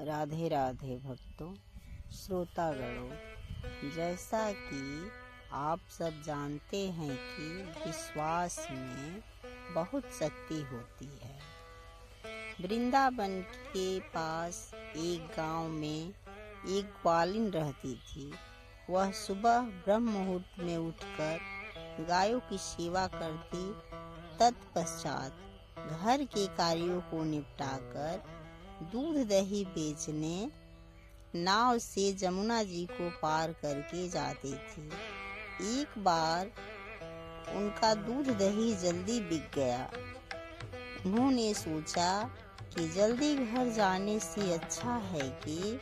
राधे राधे भक्तों, श्रोतागणों। जैसा कि आप सब जानते हैं कि विश्वास में बहुत शक्ति होती है। वृंदावन के पास एक गांव में एक ग्वालिन रहती थी। वह सुबह ब्रह्म मुहूर्त में उठकर गायों की सेवा करती, तत्पश्चात घर के कार्यों को निपटाकर दूध दही बेचने नाव से जमुना जी को पार करके जाती थी। एक बार उनका दूध दही जल्दी बिक गया। उन्होंने सोचा कि जल्दी घर जाने से अच्छा है कि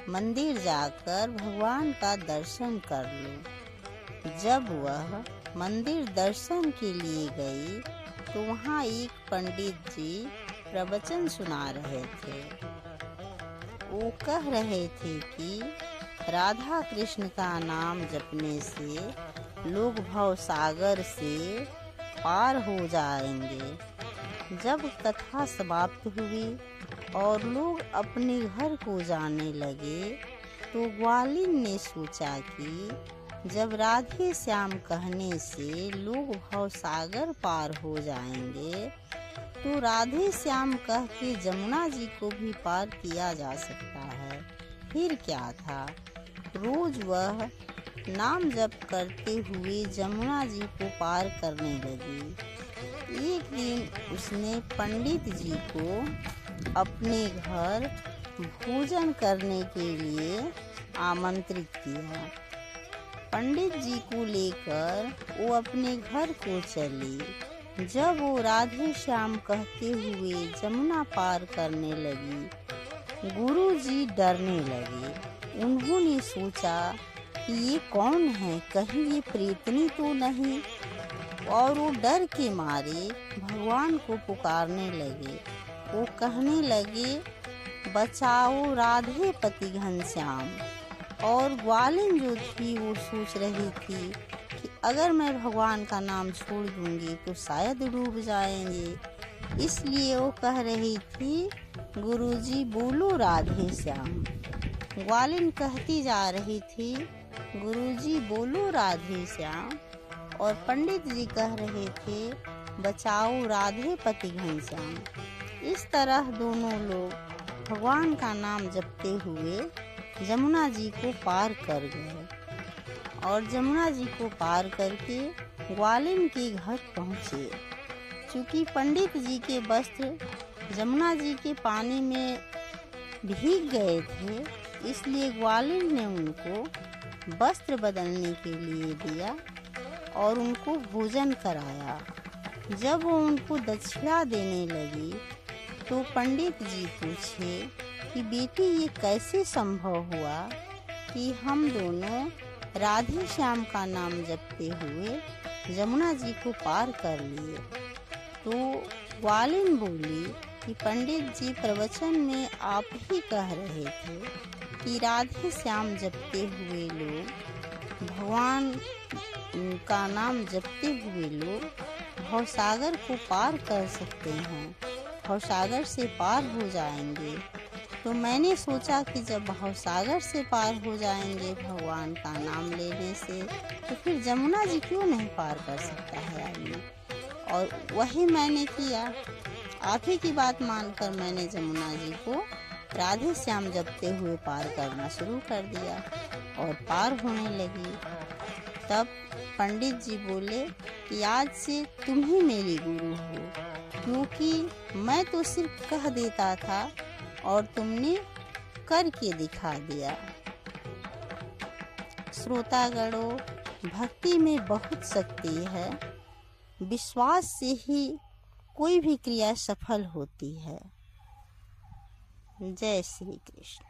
मंदिर जाकर भगवान का दर्शन कर लूं। जब वह मंदिर दर्शन के लिए गई तो वहाँ एक पंडित जी प्रवचन सुना रहे थे। वो कह रहे थे कि राधा कृष्ण का नाम जपने से लोग भव सागर से पार हो जाएंगे। जब कथा समाप्त हुई और लोग अपने घर को जाने लगे तो ग्वालिन ने सोचा कि जब राधे श्याम कहने से लोग भव सागर पार हो जाएंगे तो राधे श्याम कह के जमुना जी को भी पार किया जा सकता है। फिर क्या था, रोज वह नाम जप करते हुए जमुना जी को पार करने लगी। एक दिन उसने पंडित जी को अपने घर भोजन करने के लिए आमंत्रित किया। पंडित जी को लेकर वो अपने घर को चली। जब वो राधे श्याम कहते हुए जमुना पार करने लगी, गुरु जी डरने लगे। उन्होंने सोचा कि ये कौन है, कहीं ये प्रेतनी तो नहीं, और वो डर के मारे भगवान को पुकारने लगे। वो कहने लगे, बचाओ राधे पति घनश्याम। और ग्वालिन जो थी वो सोच रही थी कि अगर मैं भगवान का नाम छोड़ दूंगी तो शायद डूब जाएंगे। इसलिए वो कह रही थी, गुरुजी बोलो राधे श्याम। ग्वालिन कहती जा रही थी, गुरुजी बोलो राधे श्याम। और पंडित जी कह रहे थे, बचाओ राधे पति घनश्याम। इस तरह दोनों लोग भगवान का नाम जपते हुए जमुना जी को पार कर गए। और जमुना जी को पार करके ग्वालिन के घर पहुँचे। चूँकि पंडित जी के वस्त्र जमुना जी के पानी में भीग गए थे, इसलिए ग्वालिन ने उनको वस्त्र बदलने के लिए दिया और उनको भोजन कराया। जब वो उनको दक्षिणा देने लगी तो पंडित जी पूछे कि बेटी ये कैसे संभव हुआ कि हम दोनों राधे श्याम का नाम जपते हुए जमुना जी को पार कर लिए। तो ग्वालिन बोली कि पंडित जी प्रवचन में आप ही कह रहे थे कि राधे श्याम जपते हुए लोग, भगवान का नाम जपते हुए लोग भवसागर को पार कर सकते हैं, भवसागर से पार हो जाएंगे। तो मैंने सोचा कि जब भवसागर से पार हो जाएंगे भगवान का नाम लेने से, तो फिर जमुना जी क्यों नहीं पार कर सकता है आदमी। और वही मैंने किया। आप ही की बात मानकर मैंने जमुना जी को राधे श्याम जपते हुए पार करना शुरू कर दिया और पार होने लगी। तब पंडित जी बोले कि आज से तुम ही मेरी गुरु हो, क्योंकि मैं तो सिर्फ कह देता था और तुमने करके दिखा दिया। श्रोतागणों, भक्ति में बहुत शक्ति है। विश्वास से ही कोई भी क्रिया सफल होती है। जय श्री कृष्ण।